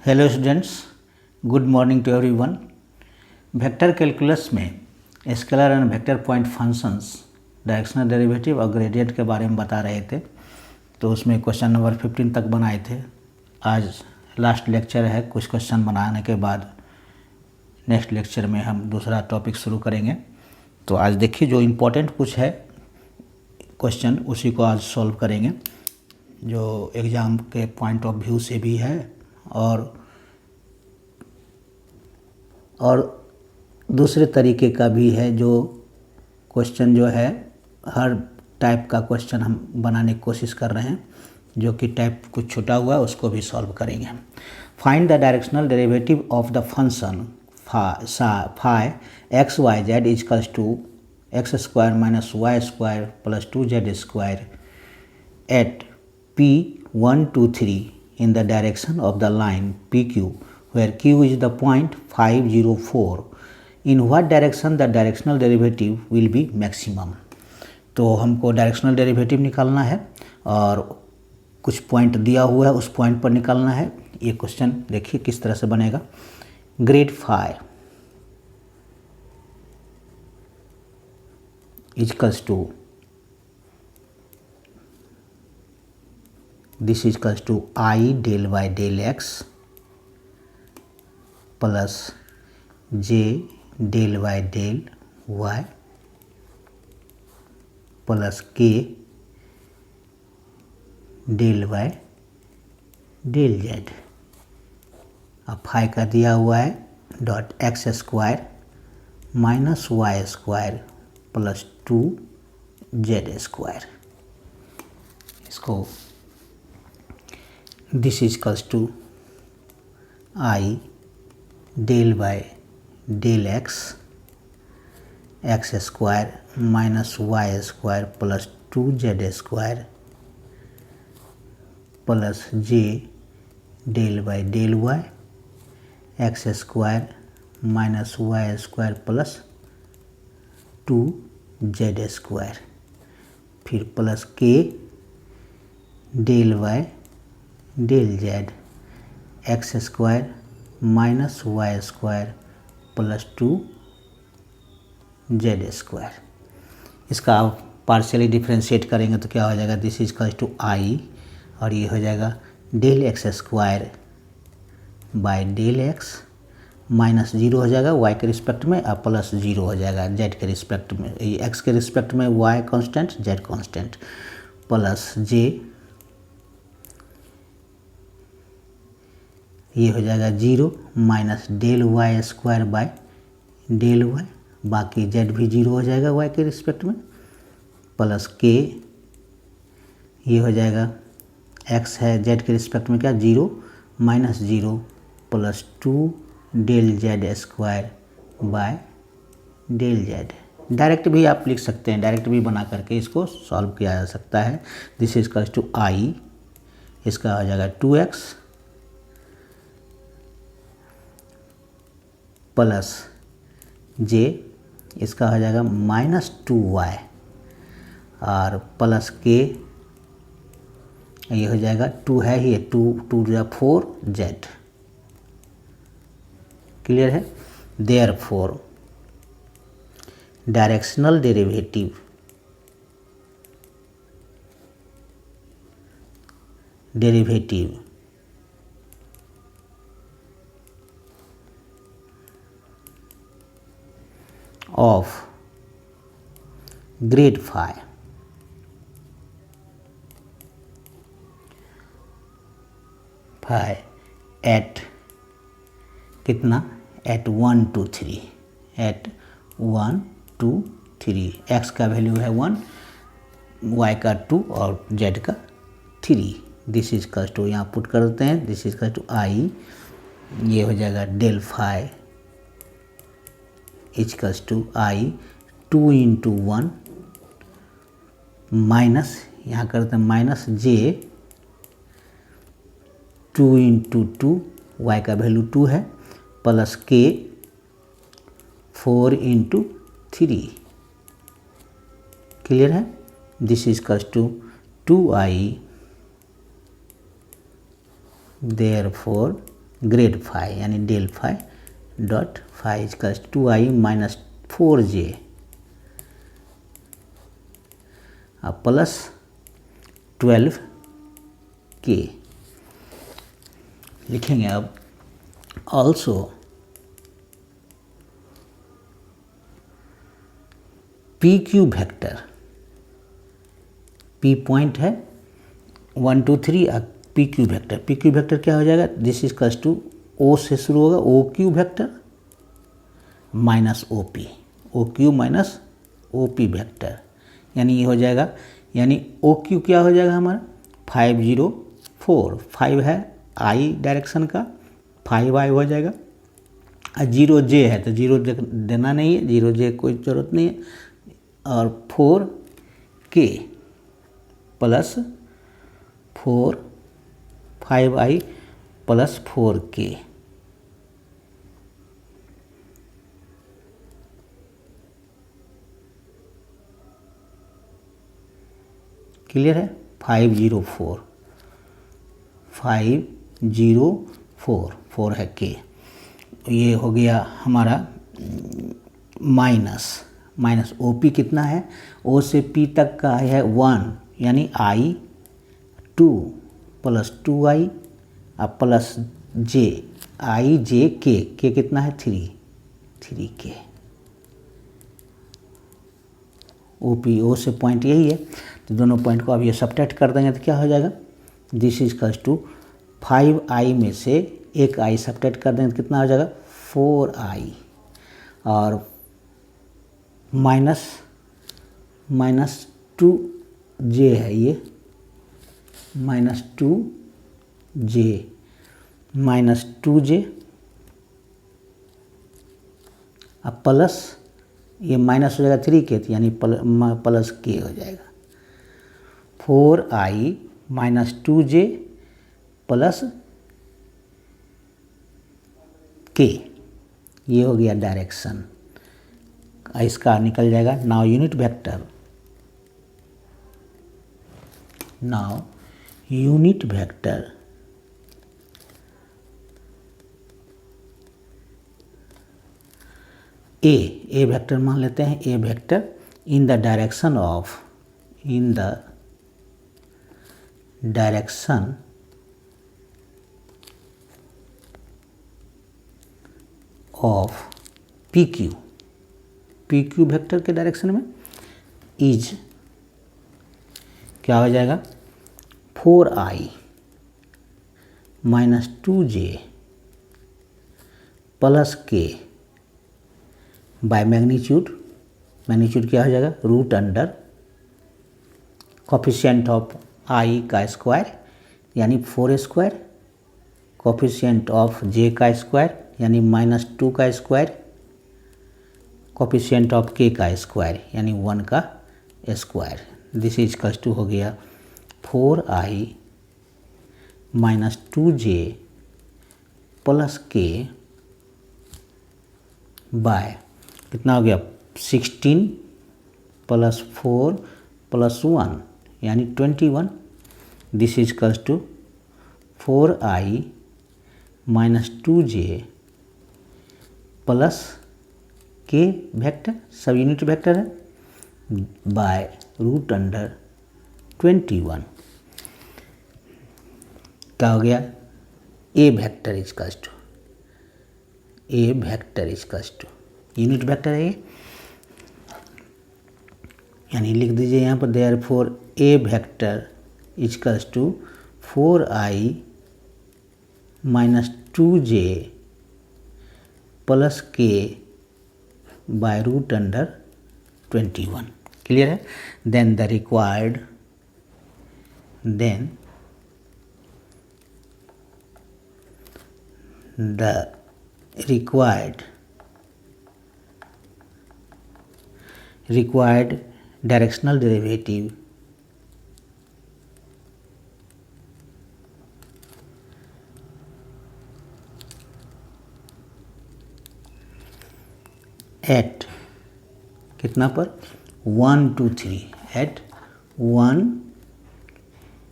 Hello students, good morning to everyone. Vector calculus में scalar and vector point functions, directional derivative और gradient के बारे में बता रहे थे। तो उसमें क्वेश्चन नंबर 15 तक बनाए थे। आज लास्ट लेक्चर है। कुछ क्वेश्चन बनाने के बाद नेक्स्ट लेक्चर में हम दूसरा टॉपिक शुरू करेंगे। तो आज देखिए, जो इम्पोर्टेंट कुछ है क्वेश्चन उसी को आज सॉल्व करेंगे, जो एग्ज़ाम के पॉइंट ऑफ व्यू से भी है और दूसरे तरीके का भी है। जो क्वेश्चन जो है, हर टाइप का क्वेश्चन हम बनाने की कोशिश कर रहे हैं। जो कि टाइप कुछ छूटा हुआ है उसको भी सॉल्व करेंगे हम। Find the directional derivative of the function phi x y z equals to x square minus y square plus 2z square at P1, 2, 3 in the direction of the line PQ, where Q is the point 5, 0, 4. In what direction the directional derivative will be maximum? तो हमको directional derivative निकालना है और कुछ point दिया हुआ है, उस पॉइंट पर निकालना है। ये क्वेश्चन देखिए किस तरह से बनेगा। Grad phi equals to, this is equals to I del y del x plus j del y del y plus k del y del z। अब फाई का दिया हुआ है dot x square minus y square plus 2z square. इसको this is equals to i del by del x x square minus y square plus 2z square plus j del by del y x square minus y square plus 2z square, फिर plus k del y del z x square minus y square plus 2z square. इसका आप partially differentiate करेंगे तो क्या हो जाएगा, this is equals to i, और ये हो जाएगा del x square by del x minus 0 हो जाएगा y के रिस्पेक्ट में और प्लस 0 हो जाएगा z के रिस्पेक्ट में। ये x के रिस्पेक्ट में y constant z constant plus j, ये हो जाएगा 0 minus del y square by del y, बाकी z भी 0 हो जाएगा y के रिस्पेक्ट में, प्लस k, ये हो जाएगा x है z के रिस्पेक्ट में क्या 0 minus 0 plus 2 del z square by del z। Direct भी आप लिख सकते हैं, डायरेक्ट भी बना करके इसको सॉल्व किया जा सकता है। दिस इज इक्वल्स टू आई, इसका हो जाएगा 2x प्लस जे, इसका हो जाएगा माइनस 2y और प्लस के, ये हो जाएगा 2 है ही, 2 जो 4z। क्लियर है। Therefore directional derivative of grade phi at कितना, at 1, 2, 3, at 1, 2, 3। x का वैल्यू है 1, y का 2 और z का 3। दिस इज इक्वल्स टू, यहाँ पुट कर देते हैं, this is equals to i, ये हो जाएगा del phi equals to i 2 into 1 minus, यहाँ करते हैं माइनस जे 2 इंटू 2, वाई का वैल्यू 2 है, प्लस के 4 इंटू 3। क्लियर है। This is equals to 2i, therefore grad phi यानी del phi dot phi equals 2i minus 4j plus 12k लिखेंगे। अब also P Q vector, P point है 1 2 3 P Q vector, P Q vector क्या हो जाएगा, this is equals to O से शुरू होगा O Q vector minus O P, O Q minus O P vector, यानी ये हो जाएगा, यानी ओ क्यू क्या हो जाएगा हमारा 504, 5 है आई डायरेक्शन का, 5i हो जाएगा, और 0j है तो 0 देना नहीं है, 0j कोई ज़रूरत नहीं है, और 4k plus 5i plus 4k, clear है। 504 4 है के, ये हो गया हमारा माइनस ओ पी कितना है, ओ से पी तक का है 1 यानी आई 2 प्लस 2i प्लस जे आई जे के कितना है 3k, ओ पी ओ से पॉइंट यही है, तो दोनों पॉइंट को अब ये सब्ट्रैक्ट कर देंगे तो क्या हो जाएगा, this is equals to 5i में से एक i सब्ट्रैक्ट कर देंगे तो कितना हो जाएगा 4i, और माइनस 2j है ये, माइनस 2j अब प्लस ये माइनस हो जाएगा 3k यानी प्लस k हो जाएगा, 4i minus 2j plus k, ये हो गया डायरेक्शन, इसका निकल जाएगा। Now unit vector, a vector मान लेते हैं, a vector in the direction of P Q vector के डायरेक्शन में इज क्या हो जाएगा 4i minus 2j plus k by magnitude क्या हो जाएगा root under coefficient of i का स्क्वायर यानी 4 स्क्वायर, कोफिशिएंट ऑफ j का स्क्वायर यानी माइनस 2 का स्क्वायर, कोफिशिएंट ऑफ k का स्क्वायर यानी 1 का square, this is equals to हो गया 4i minus 2j plus k bye कितना हो गया 16 प्लस 4 प्लस 1 यानी 21, this is equals to 4i minus 2j plus k vector, सब यूनिट वेक्टर है, बाय रूट अंडर 21, क्या हो गया a vector is equals to unit vector है ये, यानी लिख दीजिए यहाँ पर therefore a vector is equals to 4i minus 2j plus k by root under 21, clear है। Then the required directional derivative at कितना पर 1 2 3 at 1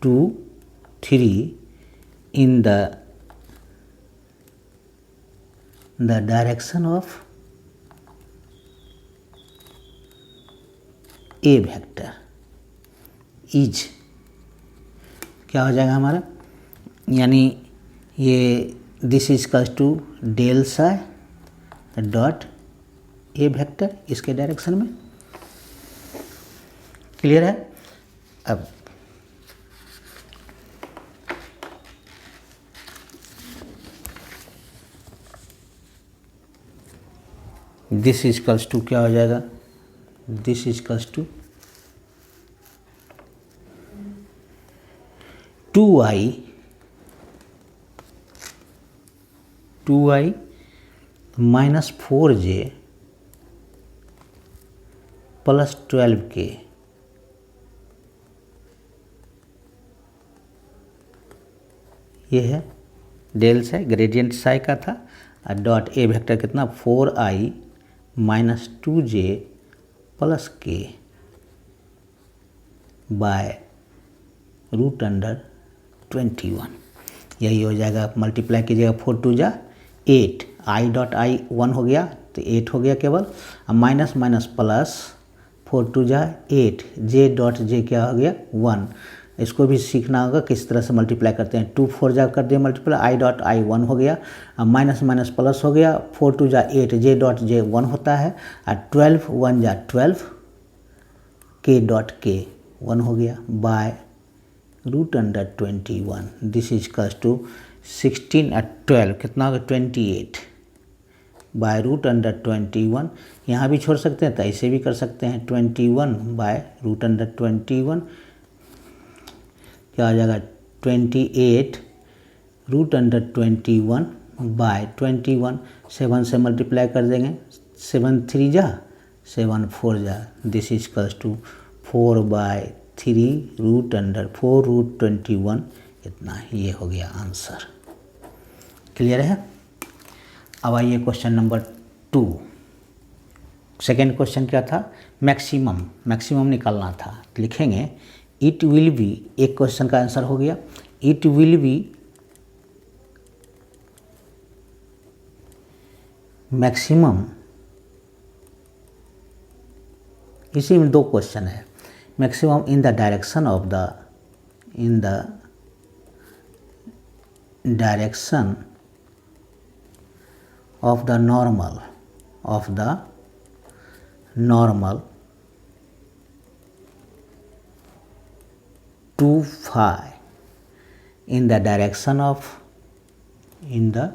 2 3 in the the direction of a vector is, क्या हो जाएगा हमारा, यानी ये this is equals to del psi dot a vector इसके डायरेक्शन में। क्लियर है। अब दिस इज इक्वल्स टू क्या हो जाएगा, this is equals to 2i minus 4j plus 12k ये है डेल साई, ग्रेडियंट साई का था, और डॉट ए वेक्टर कितना 4i minus 2j plus k by root under 21। यही हो जाएगा, मल्टीप्लाई कीजिएगा 4 2 जा 8, आई डॉट आई 1 हो गया तो 8 हो गया केवल, अब माइनस माइनस प्लस 4 2 जा 8, जे डॉट जे क्या हो गया 1। इसको भी सीखना होगा किस तरह से मल्टीप्लाई करते हैं। 2 4 जा कर दिए मल्टीप्लाई, आई डॉट आई 1 हो गया, अब माइनस माइनस प्लस हो गया, 4 2 जा 8, जे डॉट जे 1 होता है, और 12 1 जा 12, के डॉट के 1 हो गया by root under 21। This is equals to 16 और 12 कितना होगा 28 बाय रूट अंडर 21। यहाँ भी छोड़ सकते हैं तो ऐसे भी कर सकते हैं, 21 बाय रूट अंडर 21 क्या हो जाएगा 28 रूट अंडर 21 बाय 21। 7 से मल्टीप्लाई कर देंगे, 7 3 जा 7 4 जा, this is equals to 4 by 3 root under 4 root 21, इतना ये हो गया आंसर। क्लियर है। अब आइए क्वेश्चन नंबर 2। सेकेंड क्वेश्चन क्या था, मैक्सिमम निकालना था, तो लिखेंगे इट विल बी, एक क्वेश्चन का आंसर हो गया, इट विल बी मैक्सिमम, इसी में 2 क्वेश्चन है, maximum in the direction of the, in the direction of the normal, of the normal to phi in the direction of, in the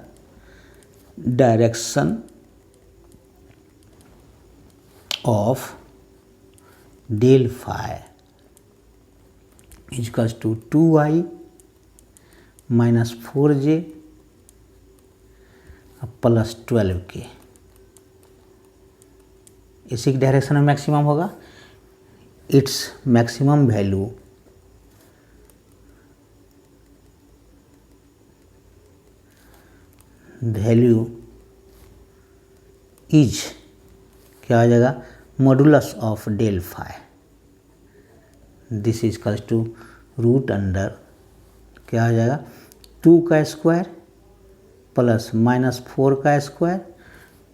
direction of del phi is equals to 2i minus 4j plus 12k, इसी की direction में maximum होगा। Its maximum value is क्या हो जाएगा modulus of del phi, this is equals to root under क्या हो जाएगा 2 का स्क्वायर प्लस माइनस 4 का स्क्वायर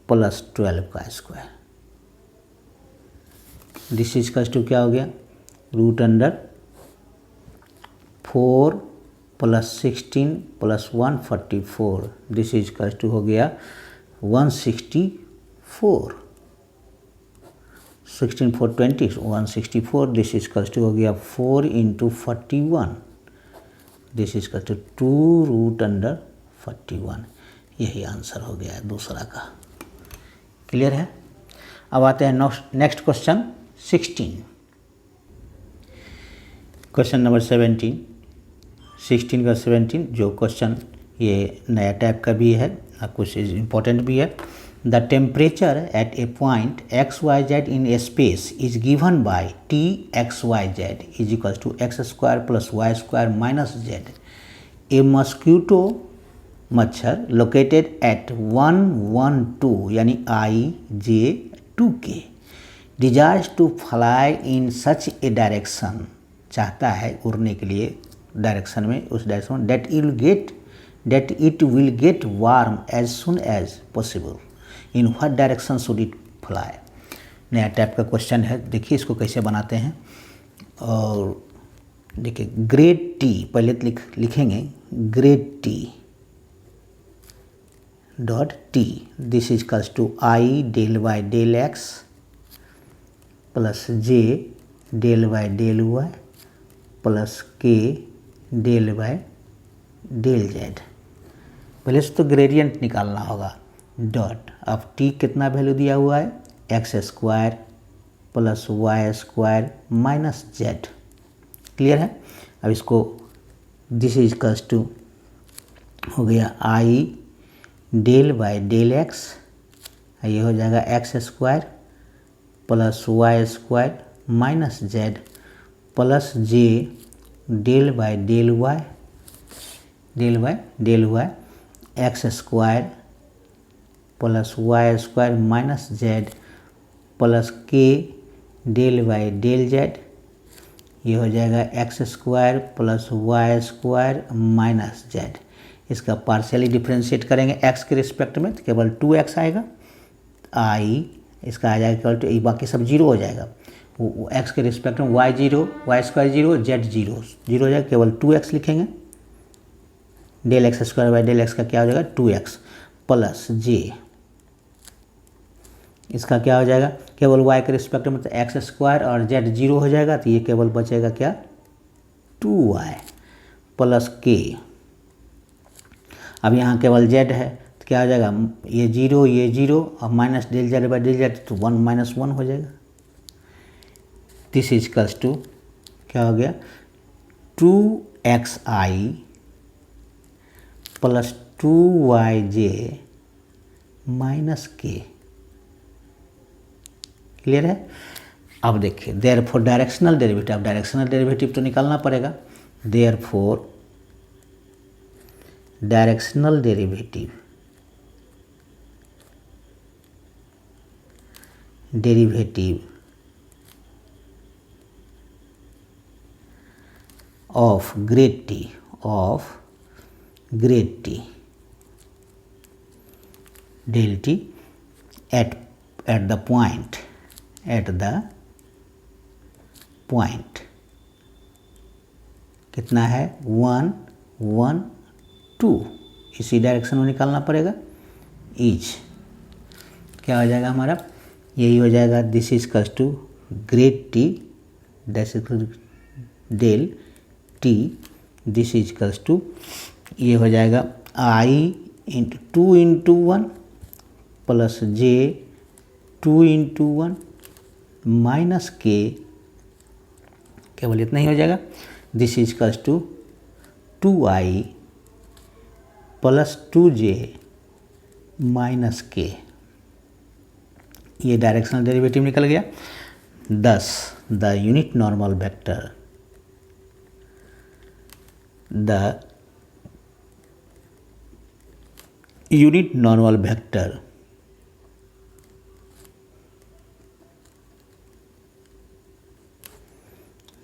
प्लस 12 का square, this is equals to क्या हो गया root under 4 plus 16 plus 144, this is equals to हो गया 164, 16 4 20 164, दिस इज इक्वल्स टू हो गया 4 into 41, this is equals to 2 root under 41। यही आंसर हो गया है दूसरा का। क्लियर है। अब आते हैं नेक्स्ट क्वेश्चन 16, क्वेश्चन नंबर 17, 16 का 17 जो क्वेश्चन ये नया टाइप का भी है, कुछ इम्पोर्टेंट भी है। The temperature at a point XYZ in a space is given by TXYZ is equals to x² plus y² minus z। A mosquito मच्छर लोकेटेड एट 112 यानी IJ2K desires to fly in such a direction, चाहता है उड़ने के लिए direction में, उस direction में that will get that it will get warm as soon as possible. In what direction should it fly? नया टाइप का क्वेश्चन है, देखिए इसको कैसे बनाते हैं। और देखिए ग्रेड टी पहले लिखेंगे, grad T dot T, this is equals to i del y del x plus j del y del y plus k del y del z. पहले से तो ग्रेडियंट निकालना होगा। डॉट अब टी कितना वैल्यू दिया हुआ है, x square plus y square minus z. Clear है। अब इसको दिस इज इक्वल्स टू हो गया i del by del x, ये हो जाएगा x square plus y square minus z plus j del by del y x square plus y square minus z plus k del by del z, ये हो जाएगा x square plus y square minus z. इसका partially differentiate करेंगे x के respect में तो केवल 2x आएगा, आई इसका आ जाएगा केवल 2, बाकी सब जीरो हो जाएगा। वो एक्स के रिस्पेक्ट में y zero, y square zero, z zero हो जाएगा, केवल 2x लिखेंगे। Del x square by del x का क्या हो जाएगा 2x प्लस जे, इसका क्या हो जाएगा केवल y के रिस्पेक्ट में तो एक्स स्क्वायर और z जीरो हो जाएगा, तो ये केवल बचेगा क्या 2y प्लस के। अब यहाँ केवल z है तो क्या हो जाएगा, ये जीरो और minus del z by del z तो 1 माइनस 1 हो जाएगा। दिस इज इक्वल्स टू क्या हो गया 2xi प्लस 2yj माइनस के। क्लियर है। अब देखिए देयरफॉर डायरेक्शनल डेरिवेटिव, अब डायरेक्शनल डेरिवेटिव तो निकालना पड़ेगा। Therefore directional derivative of grad T del T at the point कितना है 1 1 2, इसी डायरेक्शन में निकालना पड़ेगा। इज क्या हो जाएगा हमारा, यही हो जाएगा this is equals to grad T del T, this is equals to ये हो जाएगा i into 2 into 1 plus j 2 into 1 minus k, केवल इतना ही हो जाएगा। This is equals to 2i plus 2j minus k, ये डायरेक्शनल डेरिवेटिव निकल गया। 10 the unit normal vector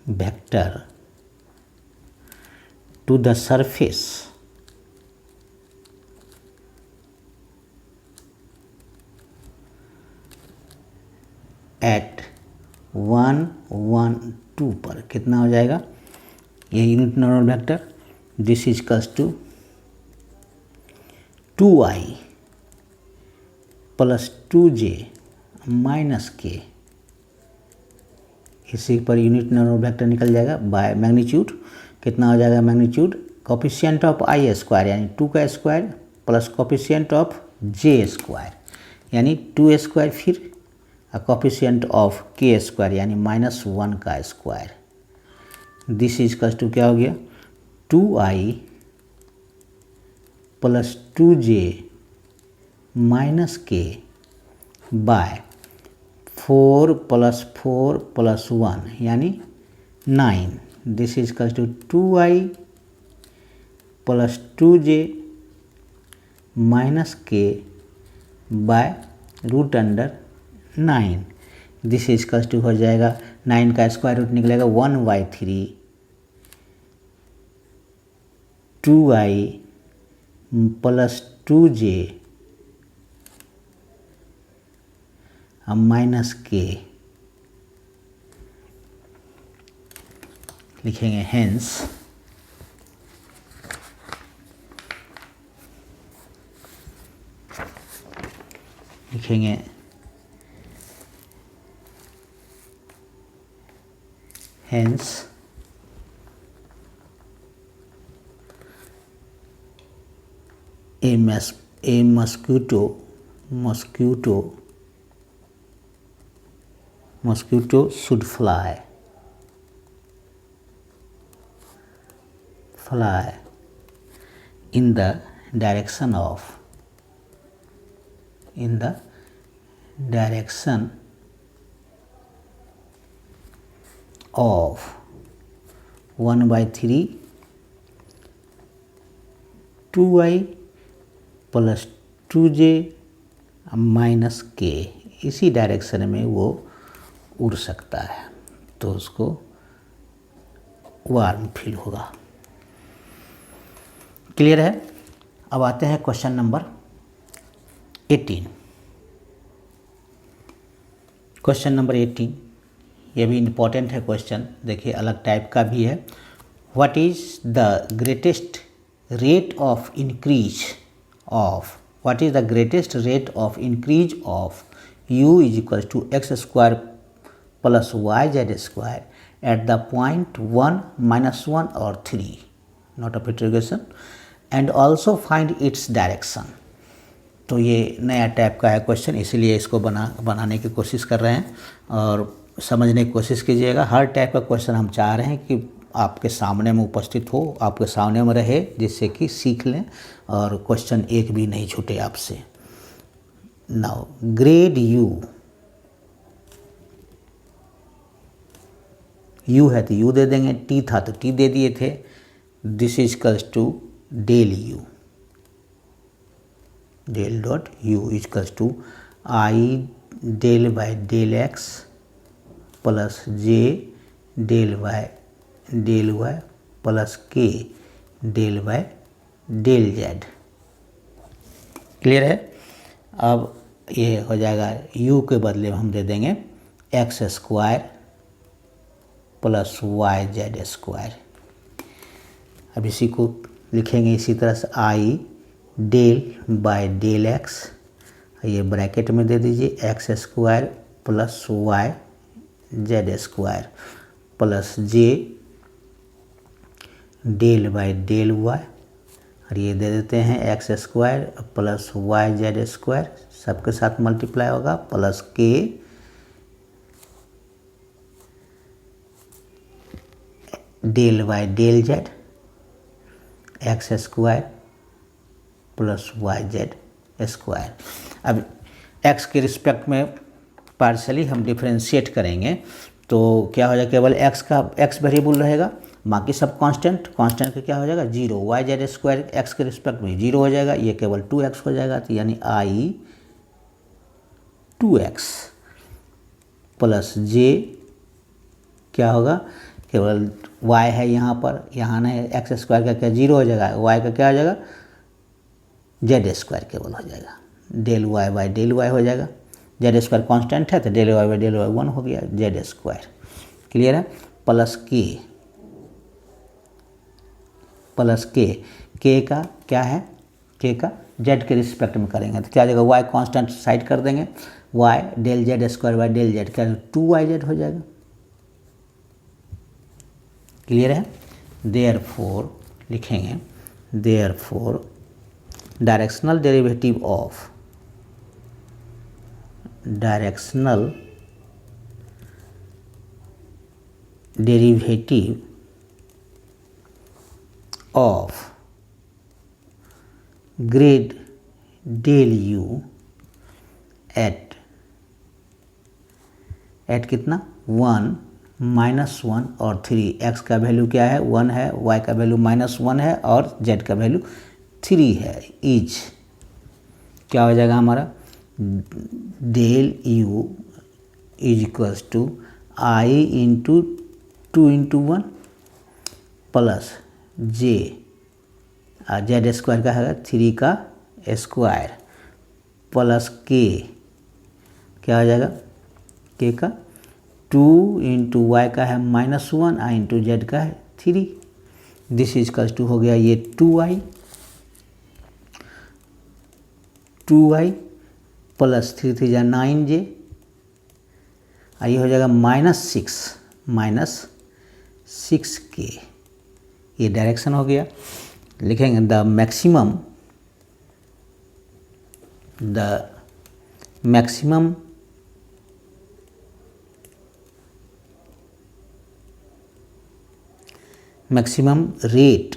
vector to the surface at 1 1 2 पर कितना हो जाएगा, ये unit normal vector. This is equals to 2i plus 2j minus k, इसी per unit normal vector निकल जाएगा बाय मैग्नीट्यूड। कितना हो जाएगा magnitude, coefficient of I square यानी 2 का square plus coefficient of J square यानी 2 स्क्वायर, फिर कोफिशिएंट ऑफ के स्क्वायर यानी -1 का square. This is equals to क्या हो गया 2i plus 2j minus k by 4 plus 1 यानी 9। This is equals to 2i plus 2j minus k by √9। This is equals to हो जाएगा 9 का स्क्वायर रूट निकलेगा 1/3 2i plus 2j minus k लिखेंगे। Hence लिखेंगे hence a mosquito should fly in the direction of 1/3 2i plus 2j minus k, इसी direction में वो उड़ सकता है, तो उसको वार्म फील होगा। क्लियर है। अब आते हैं क्वेश्चन नंबर 18। क्वेश्चन नंबर 18 ये भी इम्पॉर्टेंट है क्वेश्चन। देखिए अलग टाइप का भी है। What is the greatest rate of increase of u is equal to x square plus y z square at the point 1, -1 और 3 note of interrogation and also find its direction. तो ये नया type का है question, इसीलिए इसको बनाने की कोशिश कर रहे हैं और समझने की कोशिश कीजिएगा। हर टाइप का क्वेश्चन हम चाह रहे हैं कि आपके सामने में उपस्थित हो, आपके सामने में रहे, जिससे कि सीख लें और क्वेश्चन एक भी नहीं छूटे आपसे। नाउ ग्रेड यू है तो यू दे देंगे, टी था तो टी दे दिए थे। This is equals to del u, del dot u is equals to i del by del x plus j del by del y plus k del by del z. Clear है। अब ये हो जाएगा u के बदले में हम दे देंगे x square plus y z square. अब इसी को लिखेंगे इसी तरह से i del by del x, ये ब्रैकेट में दे दीजिए x square plus y z square plus j del by del y, और ये दे देते हैं x square plus y z square, सबके साथ मल्टीप्लाई होगा plus k del by del z x square plus y z square. अब x के रिस्पेक्ट में पार्शली हम डिफ्रेंशिएट करेंगे तो क्या हो जाएगा, केवल एक्स का एक्स वेरिएबल रहेगा, बाकी सब कांस्टेंट का क्या हो जाएगा 0, वाई जेड स्क्वायर एक्स के रिस्पेक्ट में 0 हो जाएगा, ये केवल 2x हो जाएगा। तो यानी आई 2x प्लस जे क्या होगा, केवल y है यहाँ पर, यहाँ नहीं एक्स स्क्वायर का क्या 0 हो जाएगा, y का क्या हो जाएगा जेड स्क्वायर केवल हो जाएगा, del y by del y हो जाएगा। जेड स्क्वायर कॉन्स्टेंट है तो del y by del y 1 हो गया जेड स्क्वायर। क्लियर है। प्लस के का क्या है, के का जेड के रिस्पेक्ट में करेंगे तो क्या हो जाएगा, वाई कांस्टेंट साइड कर देंगे, y del z square by del z क्या 2yz हो जाएगा। क्लियर है। देयरफॉर लिखेंगे therefore directional derivative of grad del u at कितना 1, -1 और 3। एक्स का वैल्यू क्या है 1 है, वाई का वैल्यू -1 है और जेड का वैल्यू 3 है। इज क्या हो जाएगा हमारा del u is equals to i into 2 × 1 plus j z square का है 3 का स्क्वायर प्लस के, क्या हो जाएगा के का 2 इंटू वाई का है -1 आई इंटू जेड का है 3। दिस इज कल्स टू हो गया ये 2i प्लस 3 3 जा 9j, ये हो जाएगा -6k। ये डायरेक्शन हो गया। लिखेंगे the maximum rate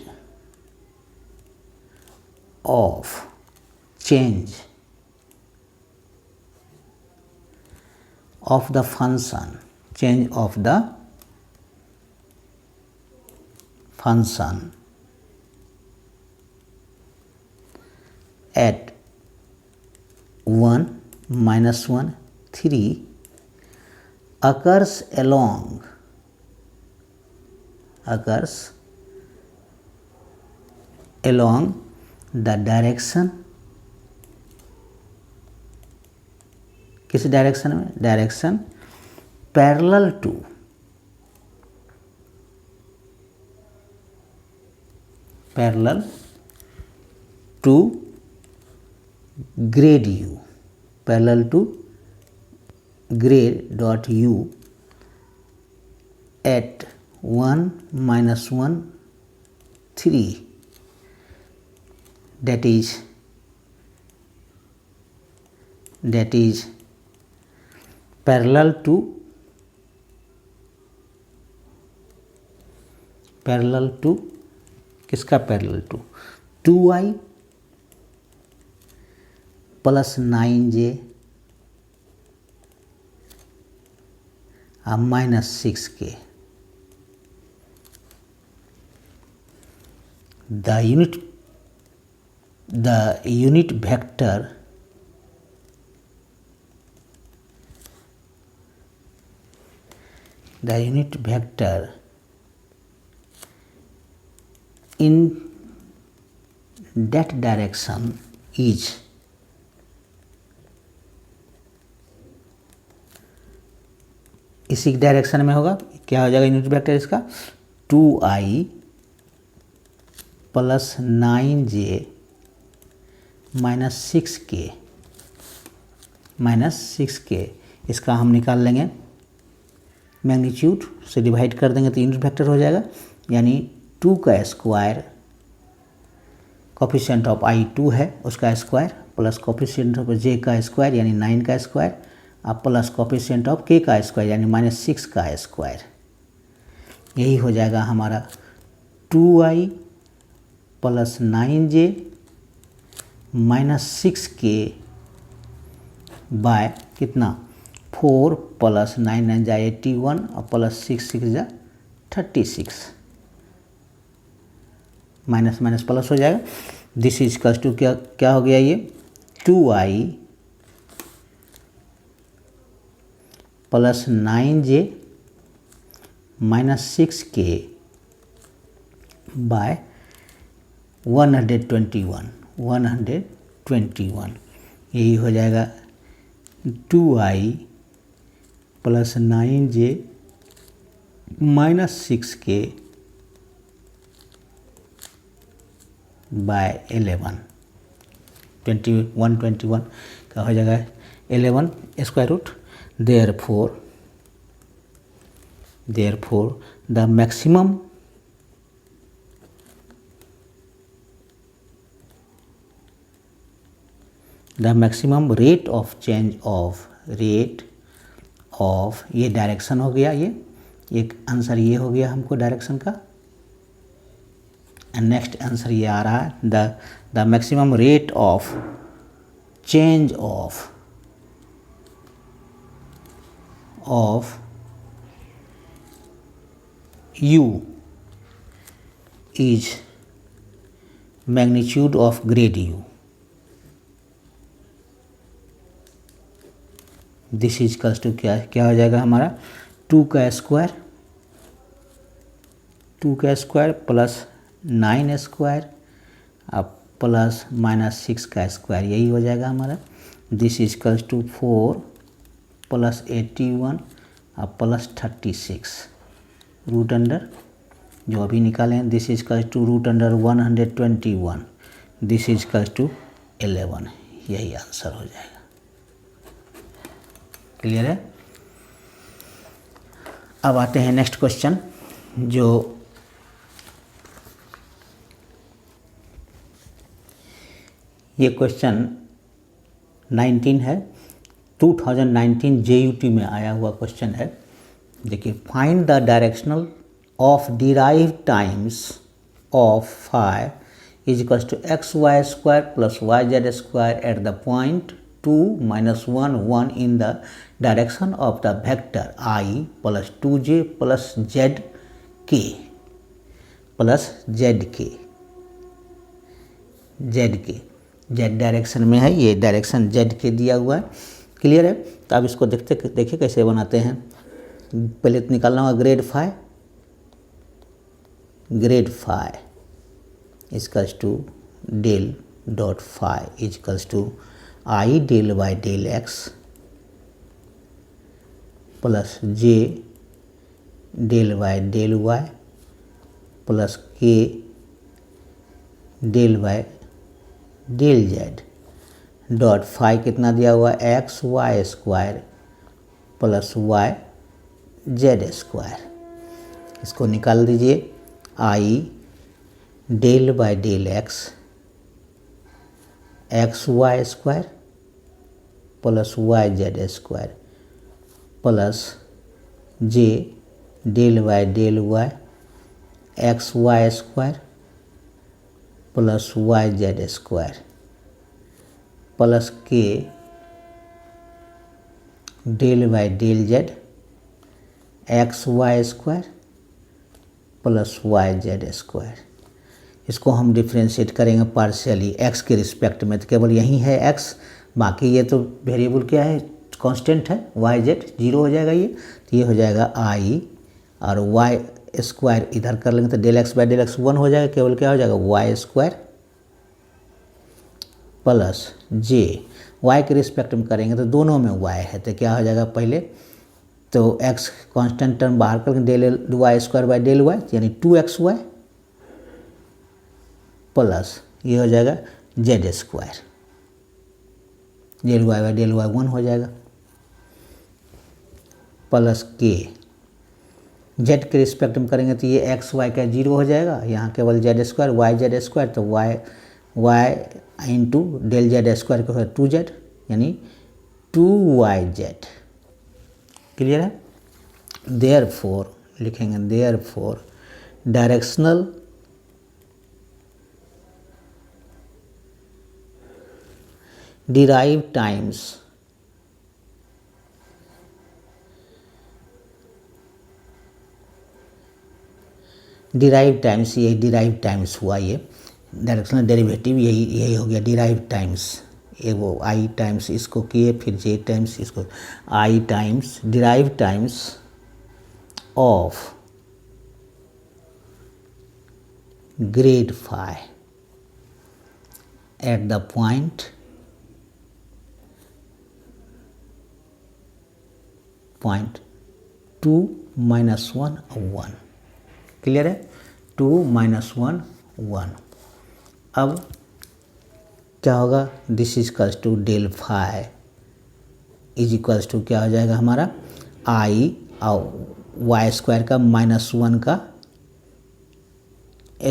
of change of the function at 1 -1 3 occurs along the direction, किस डायरेक्शन में, direction parallel to grad u, parallel to grad dot u at 1 -1 3, that is parallel to किसका parallel to 2i plus 9j -6k। The unit vector in that direction is इसी direction में होगा, क्या हो जाएगा unit vector इसका 2i plus 9j -6k। इसका हम निकाल लेंगे मैग्नीट्यूड से डिवाइड कर देंगे तो यूनिट वेक्टर हो जाएगा, यानी 2 का स्क्वायर, कोफिशिएंट ऑफ i 2 है उसका square plus coefficient of j का स्क्वायर यानी 9 का स्क्वायर अब प्लस कोफिशिएंट ऑफ k का स्क्वायर यानी -6 का स्क्वायर। यही हो जाएगा हमारा 2i plus 9j -6k bye कितना 4 प्लस 9 9 जा 81 और प्लस 6 6 जा 36, माइनस माइनस प्लस हो जाएगा। दिस इज इक्वल्स टू क्या हो गया ये 2i plus 9j -6k bye 121। यही हो जाएगा 2i plus 9j -6k bye 11, 21 का हो जाएगा 11 square root. therefore the maximum rate of change of ये डायरेक्शन हो गया, ये एक आंसर ये हो गया हमको डायरेक्शन का। एंड नेक्स्ट आंसर ये आ रहा है the maximum rate of change of u is magnitude of grade u। This is equals to क्या हो जाएगा हमारा 2 का स्क्वायर प्लस 9 स्क्वायर अब प्लस -6 का स्क्वायर, यही हो जाएगा हमारा। दिस इज इक्वल्स टू 4 + 81 अब +36 रूट अंडर जो अभी निकाले हैं, this is equals to root under 121, this is equals to 11, यही आंसर हो जाएगा। क्लियर है। अब आते हैं नेक्स्ट क्वेश्चन, जो ये क्वेश्चन 19 है, 2019 JUT में आया हुआ क्वेश्चन है। देखिए, find the directional of derive times of phi is equals to XY² + YZ² at the point 2 - 1 1 in the direction of the vector I + 2J + ZK + ZK। Z direction में है, ये direction ZK दिया हुआ है। Clear है। तो अब इसको देखिए कैसे बनाते हैं। पहले तो निकालना होगा grad phi equals to del dot phi equals to I del by del X plus J del by del Y plus K del by del Z dot phi कितना दिया हुआ है XY² प्लस YZ²। इसको निकाल दीजिए। I del by del X XY² plus YZ² plus J del by del Y XY² plus YZ² plus K del by del Z XY² plus YZ²। इसको हम differentiate करेंगे पार्शियली x के respect में, तो केवल यही है x, बाकी ये तो वेरिएबल क्या है, कांस्टेंट है, YZ 0 हो जाएगा ये। तो ये हो जाएगा I और Y² इधर कर लेंगे तो del x by del x 1 हो जाएगा, केवल क्या हो जाएगा Y² प्लस J। y के रिस्पेक्ट में करेंगे तो दोनों में y है, तो क्या हो जाएगा, पहले तो x कांस्टेंट टर्म बाहर करके del Y² by del y यानी 2xy प्लस ये हो जाएगा Z², del y by del y 1 हो जाएगा प्लस K। z के रिस्पेक्ट में करेंगे तो ये XY का 0 हो जाएगा, यहाँ केवल Z² YZ² तो y इंटू डेल Z² के होगा 2Z यानी 2YZ। क्लियर है। देयरफॉर लिखेंगे, देयरफॉर डायरेक्शनल डिराइव टाइम्स यही डिराइव टाइम्स हुआ, ये डायरेक्शनल डेरिवेटिव यही हो गया डिराइव टाइम्स। ये वो I टाइम्स इसको किए, फिर J टाइम्स इसको, I times derive times of grad phi at the point 2 - 1 1। Clear है। 2 - 1 1। अब क्या होगा, this is equals to del phi is equals to क्या हो जाएगा हमारा I और Y² का -1 का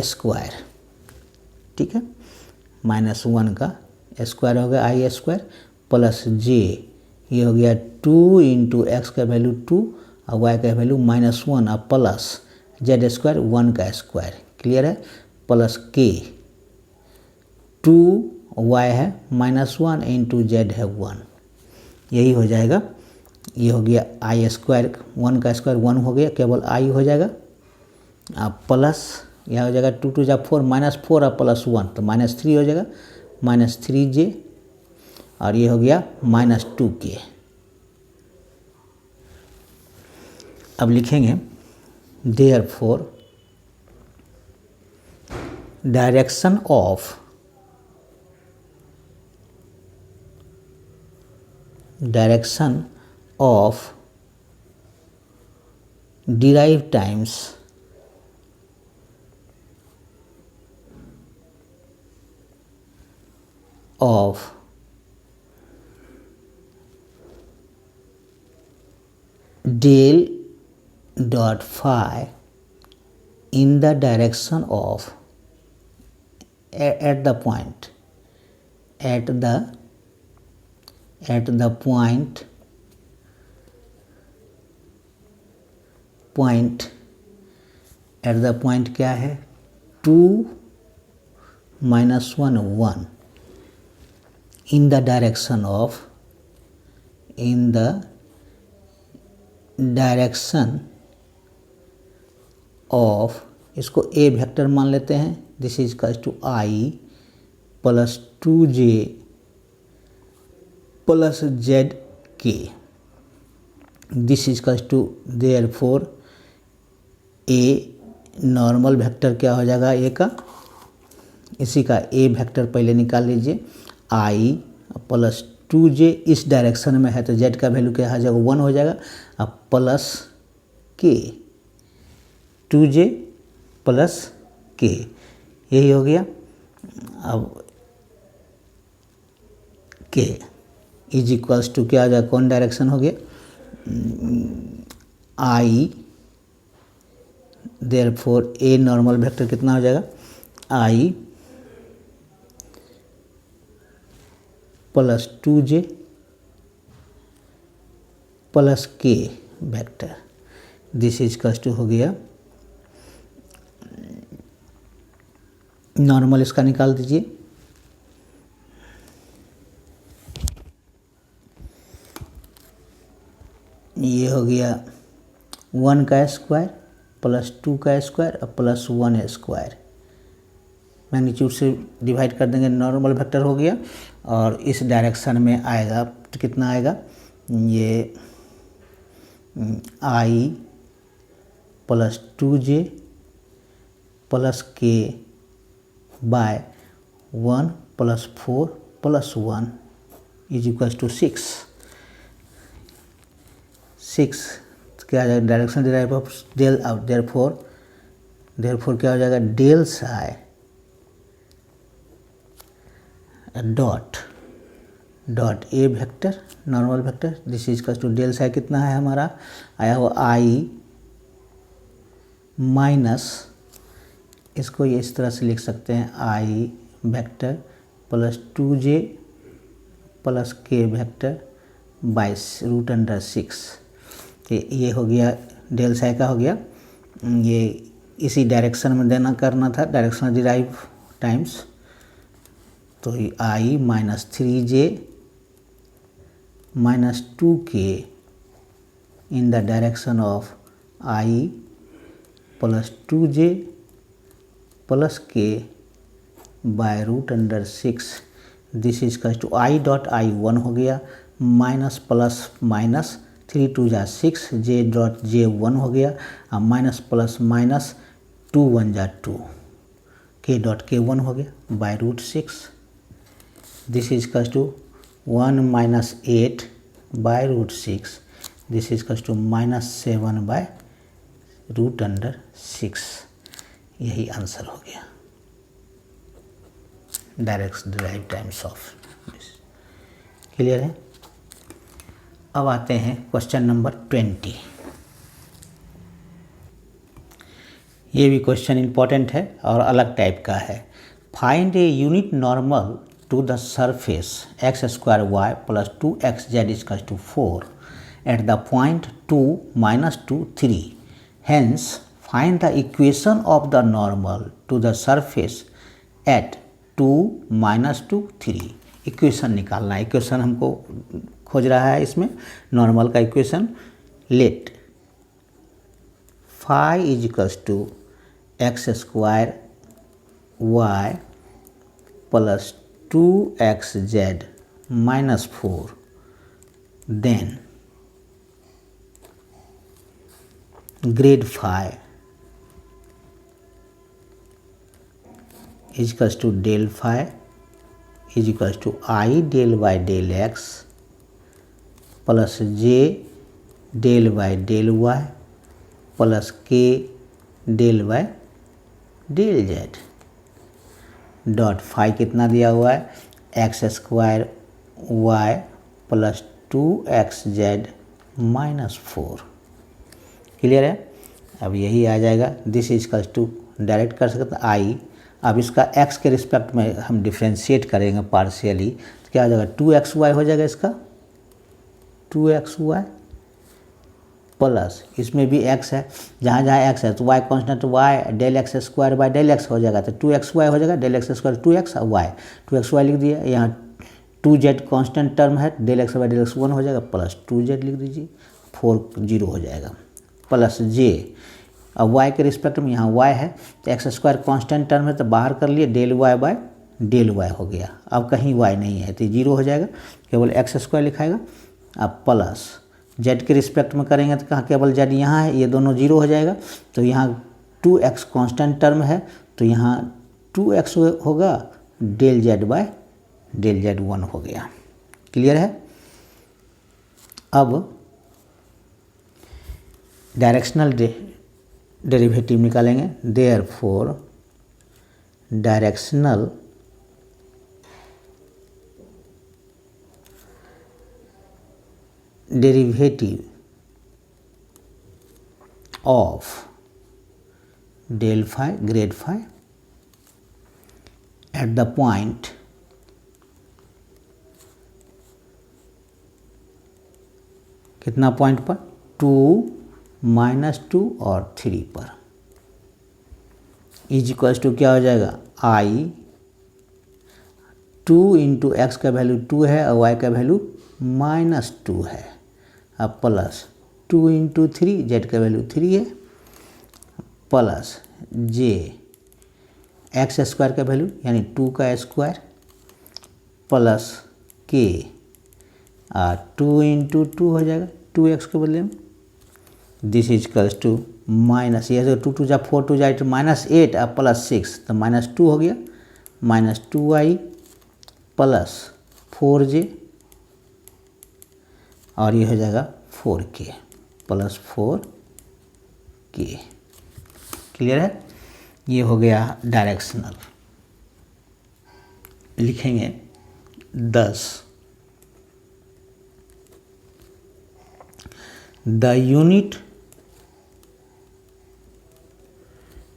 स्क्वायर। ठीक है, -1 का स्क्वायर हो गया I² प्लस J, ये हो गया 2 इंटू एक्स का वैल्यू 2 और y का वैल्यू -1 और प्लस Z² 1 का स्क्वायर। क्लियर है। प्लस K 2y है -1 इंटू Z है 1, यही हो जाएगा। ये हो गया I² 1 का स्क्वायर 1 हो गया, केवल I हो जाएगा। अब प्लस यह हो जाएगा 2 2 जा 4 -4 और प्लस 1 तो -3 हो जाएगा, -3J और ये हो गया -2K। अब लिखेंगे therefore direction of direction of derived times of del dot phi in the direction of at the point क्या है 2 minus 1 1 in the direction of इसको ए वेक्टर मान लेते हैं। This is equals to i plus 2j plus z k. This is equals to therefore a normal vector क्या हो जाएगा ए का, इसी का ए वेक्टर पहले निकाल लीजिए। आई प्लस 2j इस डायरेक्शन में है तो z का वैल्यू क्या हो जाएगा 1 हो जाएगा। अब प्लस के 2j प्लस के यही हो गया। अब के इज इक्वल्स टू क्या हो जाएगा, कौन डायरेक्शन हो गया i, therefore a normal vector कितना हो जाएगा i plus 2j plus k vector. This is equals to हो गया, नॉर्मल इसका निकाल दीजिए। ये हो गया 1 का स्क्वायर प्लस 2 का स्क्वायर और प्लस 1 स्क्वायर, मैग्नीट्यूड से डिवाइड कर देंगे, नॉर्मल वेक्टर हो गया। और इस डायरेक्शन में आएगा तो कितना आएगा, ये i plus 2j plus k by 1 plus 4 plus 1 is equals to 6 क्या आ जाएगा, direction derive of del out, therefore क्या हो जाएगा del psi dot a vector normal vector. This is equals to del psi कितना है हमारा आया हुआ आई माइनस, इसको ये इस तरह से लिख सकते हैं आई vector plus 2j plus k vector by root under 6। ये हो गया डेल साई का हो गया। ये इसी डायरेक्शन में देना करना था, डायरेक्शनल डिराइव टाइम्स, तो i minus 3j minus 2k in the direction of i plus 2j plus k by root under 6। This is equals to i dot i 1 हो गया, माइनस प्लस माइनस 3 2 जा 6, J dot J 1 हो गया, और minus plus minus 2 1 जा 2, के dot के 1 हो गया by root 6। This is equals to 1 minus 8 by root 6, this is equals to minus 7 by root under 6। यही आंसर हो गया direct derive times of. Clear है। अब आते हैं क्वेश्चन नंबर 20। ये भी क्वेश्चन इंपॉर्टेंट है और अलग टाइप का है। Find a unit normal to the surface x square y plus 2xz equals to 4 at the point 2 minus 2 3। Hence find the equation of the normal to the surface at 2 minus 2 3। Equation निकालना है, equation हमको खोज रहा है इसमें normal का equation. Let phi is equals to x square y plus 2xz minus 4, then grad phi is equals to del phi is equals to i del y del x plus j del by del y plus k del by del z dot phi कितना दिया हुआ है x square y plus 2xz minus 4। Clear है। अब यही आ जाएगा this is equals to direct कर सकते हैं आई। अब इसका x के रिस्पेक्ट में हम डिफ्रेंशिएट करेंगे पार्शियली तो क्या हो जाएगा 2xy हो जाएगा इसका 2xy प्लस इसमें भी x है जहाँ जहाँ x है तो y constant y del x square by del x हो जाएगा तो 2xy हो जाएगा डेल एक्स स्क्वायर 2x और y 2xy लिख दिया। यहाँ 2z कांस्टेंट टर्म है del x by del x 1 हो जाएगा प्लस 2z लिख दीजिए 4 0 हो जाएगा प्लस j। अब y के रिस्पेक्ट में यहाँ y है तो एक्स स्क्वायर कॉन्स्टेंट टर्म है तो बाहर कर लिए del y by del y हो गया। अब कहीं y नहीं है तो 0 हो जाएगा केवल एक्स स्क्वायर लिखाएगा। अब प्लस z के रिस्पेक्ट में करेंगे तो कहाँ केवल z यहाँ है ये दोनों 0 हो जाएगा तो यहाँ 2x कांस्टेंट टर्म है तो यहाँ 2x होगा del z by del z 1 हो गया। क्लियर है। अब डायरेक्शनल डेरिवेटिव निकालेंगे therefore directional derivative of del phi grad phi at the point कितना पॉइंट पर 2 -2 और 3 पर इज इक्वल्स टू क्या हो जाएगा आई 2 इंटू एक्स का वैल्यू 2 है और वाई का वैल्यू -2 है। अब प्लस 2 इंटू 3 जेड का वैल्यू 3 है प्लस जे एक्स स्क्वायर का वैल्यू यानी 2 का स्क्वायर प्लस के 2 इंटू 2 हो जाएगा 2x के बदले में this is equals to minus ये 2 2 जा 4 2 जा -8 अब प्लस 6 तो -2 हो गया -2y प्लस 4j और ये हो जाएगा 4k प्लस 4k। क्लियर है। ये हो गया डायरेक्शनल। लिखेंगे 10 the unit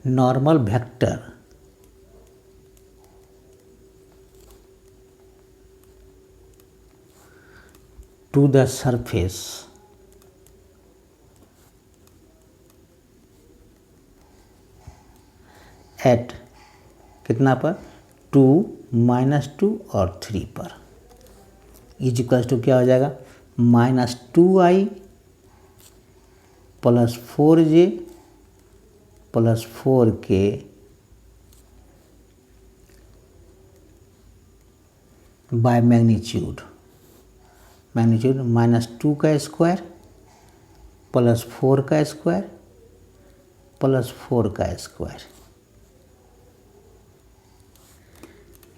normal vector to the surface at कितना पर 2 -2 और 3 पर इज इक्वल्स टू क्या हो जाएगा -2i plus 4j plus 4k by magnitude -2 का स्क्वायर प्लस 4 का स्क्वायर प्लस 4 का स्क्वायर।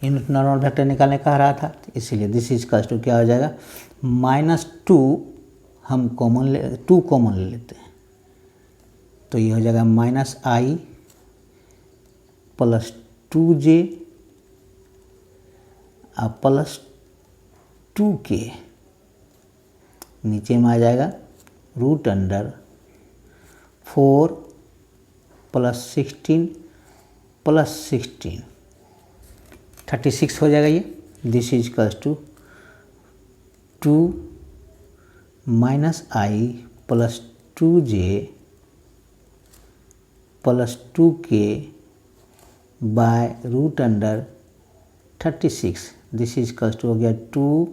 यूनिट नॉर्मल वेक्टर निकालने कह रहा था इसीलिए दिस इज इक्वल्स टू क्या हो जाएगा -2 हम कॉमन 2 कॉमन ले लेते हैं तो ये हो जाएगा -i प्लस 2j और प्लस 2k नीचे में आ जाएगा √4 प्लस 16 प्लस 16 36 हो जाएगा ये। This is equals to 2 -i plus 2j plus 2k by √36 this is equals to हो गया 2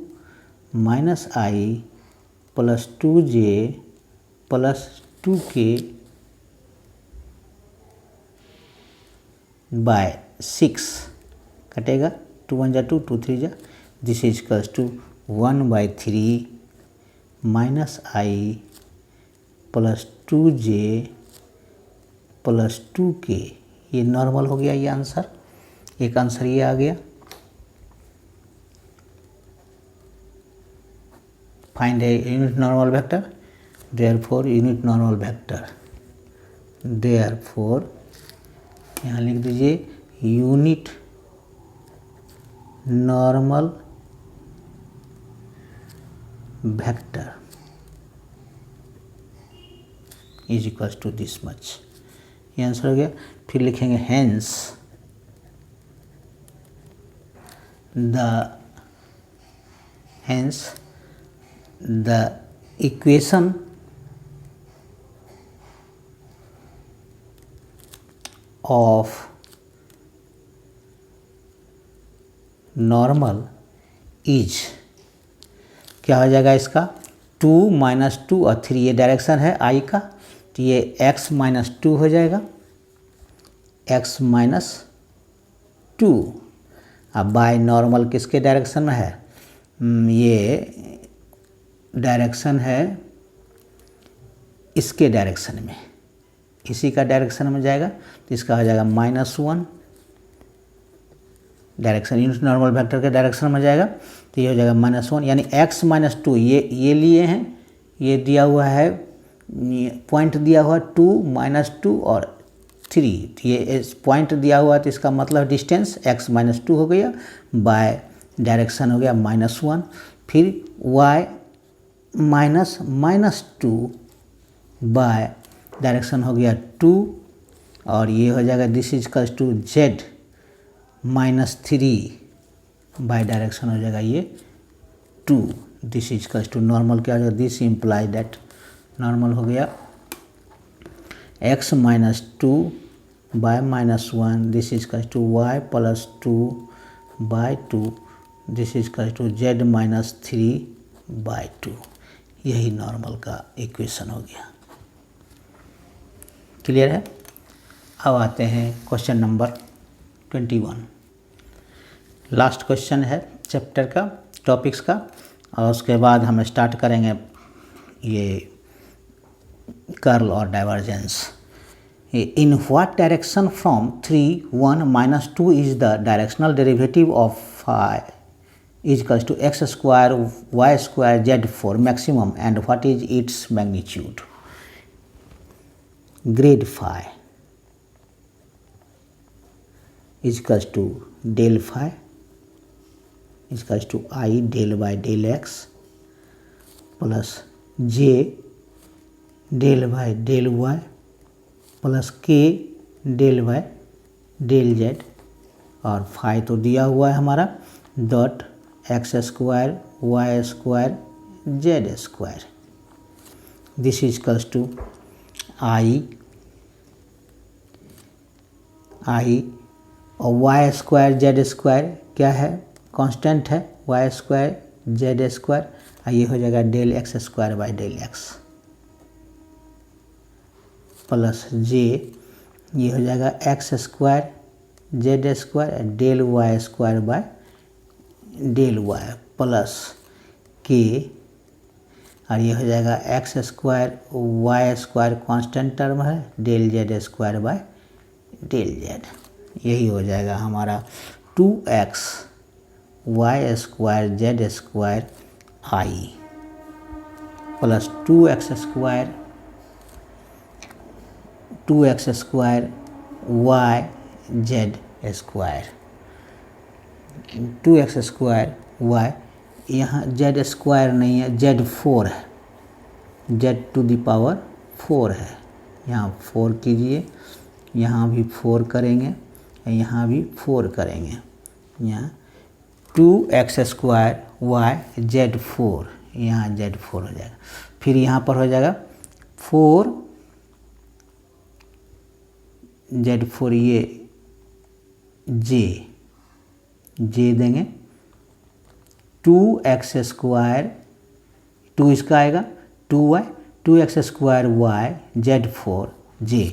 -i plus 2j plus 2k bye 6 कटेगा 2 1 जा 2 2 3 जा this is equals to 1/3 -i plus 2j plus 2k ये normal हो गया ये आंसर। एक आंसर ये आ गया। फाइंड है unit normal vector, therefore unit normal vector, therefore यहाँ लिख दीजिए unit normal vector is equals to this much, ये आंसर हो गया। फिर लिखेंगे hence the equation of normal is, क्या हो जाएगा इसका 2 - 2 और 3, ये डायरेक्शन है आई का, तो ये x - 2 हो जाएगा, x - 2। अब बाय नॉर्मल किसके डायरेक्शन में है, ये डायरेक्शन है इसके डायरेक्शन में, इसी का डायरेक्शन में जाएगा, तो इसका हो जाएगा -1, डायरेक्शन यूनिट नॉर्मल वेक्टर के डायरेक्शन में जाएगा, तो ये हो जाएगा -1, यानी x - 2 ये लिए हैं, ये दिया हुआ है पॉइंट दिया हुआ 2 - 2 और 3, तो ये पॉइंट दिया हुआ, तो इसका मतलब डिस्टेंस x - 2 हो गया, बाय डायरेक्शन हो गया -1, फिर y -2 बाय डायरेक्शन हो गया 2, और ये हो जाएगा this is equals to z -3 by direction हो जाएगा ये 2, this is equals to normal क्या हो जाएगा, दिस इम्प्लाई दैट नॉर्मल हो गया x - 2 by -1, this is equals to y + 2 by 2, this is equals to z -3 by 2, यही नॉर्मल का इक्वेशन हो गया। क्लियर है। अब आते हैं क्वेश्चन नंबर 21, लास्ट क्वेश्चन है चैप्टर का, टॉपिक्स का, और उसके बाद हम स्टार्ट करेंगे ये कर्ल और divergence. In what direction from 3, 1 - 2 is the directional derivative of phi is equals to x square y square z4 maximum, and what is its magnitude? Grade phi is equals to del phi is equals to I del by del x plus j del by del y plus k del by del z, और phi तो दिया हुआ है हमारा dot x square y square z square, this is equals to I और y square z square क्या है, constant है, y स्क्वायर z स्क्वायर, ये हो जाएगा del x square by del x plus j, ये हो जाएगा x square z square del y square by del y plus k, और ये हो जाएगा x square y square constant term है, del z square by del z, यही हो जाएगा हमारा 2x y square z square I plus 2x square y z square, 2x square y, यहाँ z स्क्वायर नहीं है, z4 है, z⁴ है, यहाँ 4 कीजिए, यहाँ भी 4 करेंगे, यहाँ भी 4 करेंगे, यहाँ 2x स्क्वायर y z4, यहाँ z4 हो जाएगा, फिर यहाँ पर हो जाएगा 4 z4, ये j देंगे, 2x स्क्वायर 2 इसका आएगा 2y, 2x square y z4 j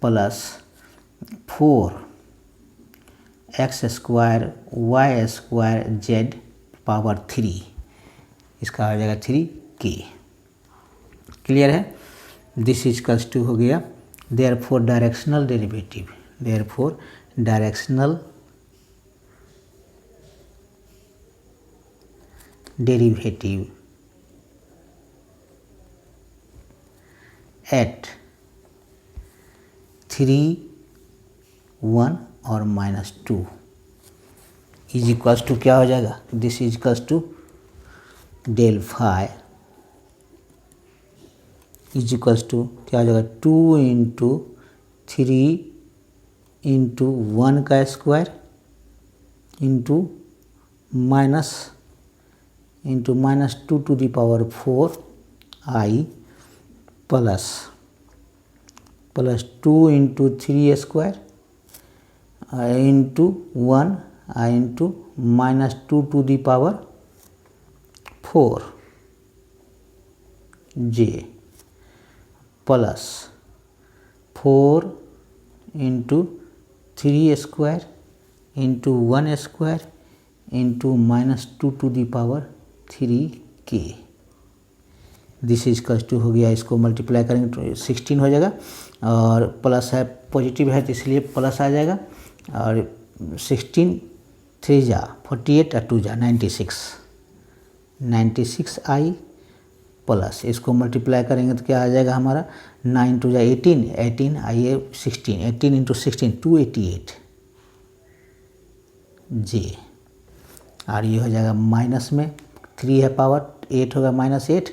plus 4x square y square z power 3, इसका हो जाएगा 3k। क्लियर है। दिस इज इक्वल्स टू हो गया therefore directional derivative, therefore directional derivative eight 3, 1 और -2 इज इक्वल्स टू क्या हो जाएगा, this is equals to del phi is equals to क्या हो जाएगा 2 इंटू 3 इंटू 1 का square into -2 to the power 4 i plus 2 into 3 square into 1 i into -2 to the power 4 j plus 4 into 3 square into 1 square into -2 to the power 3k this is equals to हो गया। इसको multiply करेंगे तो 16 हो जाएगा और plus है, positive है तो इसलिए प्लस आ जाएगा और 16 3 जा 48 और 2 जा 96 i प्लस इसको मल्टीप्लाई करेंगे तो क्या आ जाएगा हमारा 9 2 जा 18 आइए 16 18 इंटू 16 288 j और ये हो जाएगा माइनस में 3 है पावर 8 होगा -8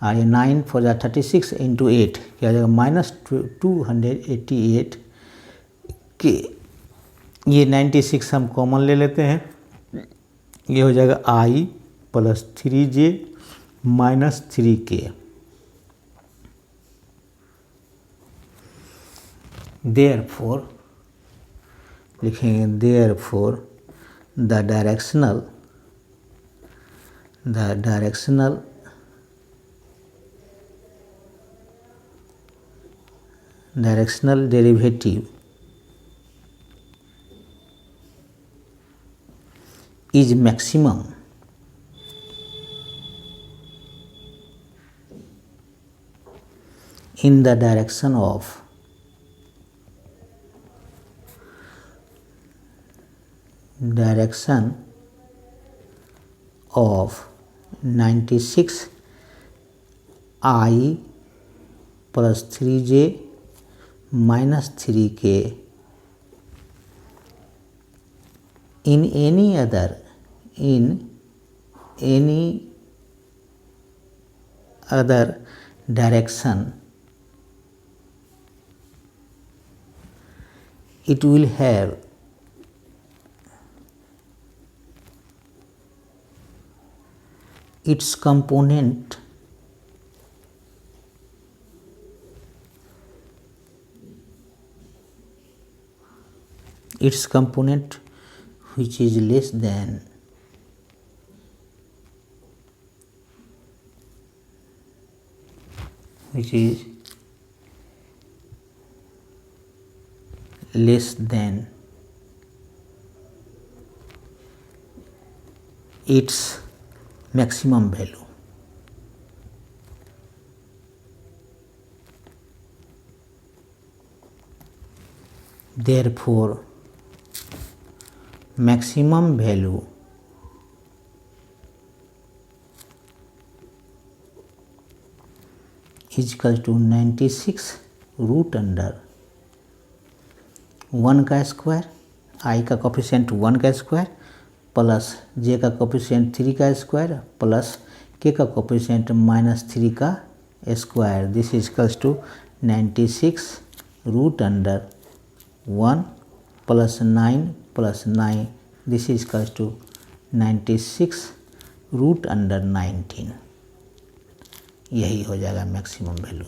और ये 9 4 जा 36 इंटू 8 क्या हो जाएगा -288 के ये 96 हम कॉमन ले लेते हैं, ये हो जाएगा i plus 3j minus 3k therefore लिखेंगे therefore the directional derivative is maximum in the direction of (96) i plus 3j minus 3k in any other direction it will have its component which is less than its maximum value. Therefore, maximum value is equal to 96 root under 1 का square, i का coefficient 1 का square plus j का coefficient 3 का square plus k का coefficient -3 का square. This is equals to 96 root under 1 plus 9 plus 9 this is equals to 96 root under 19। यही हो जाएगा मैक्सिमम वैल्यू।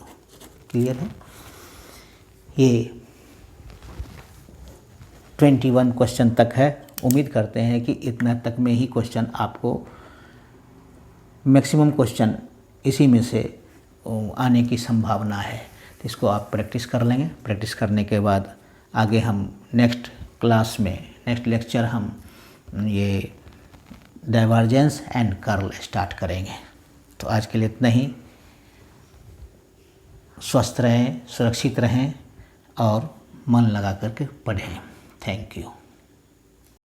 क्लियर है? ये 21 क्वेश्चन तक है। उम्मीद करते हैं कि इतना तक में ही क्वेश्चन आपको मैक्सिमम क्वेश्चन इसी में से आने की संभावना है। तो इसको आप प्रैक्टिस कर लेंगे। प्रैक्टिस करने के बाद आगे हम नेक्स्ट क्लास में नेक्स्ट लेक्चर हम ये डाइवर्जेंस एंड कर्ल स्टार्ट करेंगे। तो आज के लिए इतना ही। स्वस्थ रहें, सुरक्षित रहें और मन लगा करके पढ़ें। Thank you.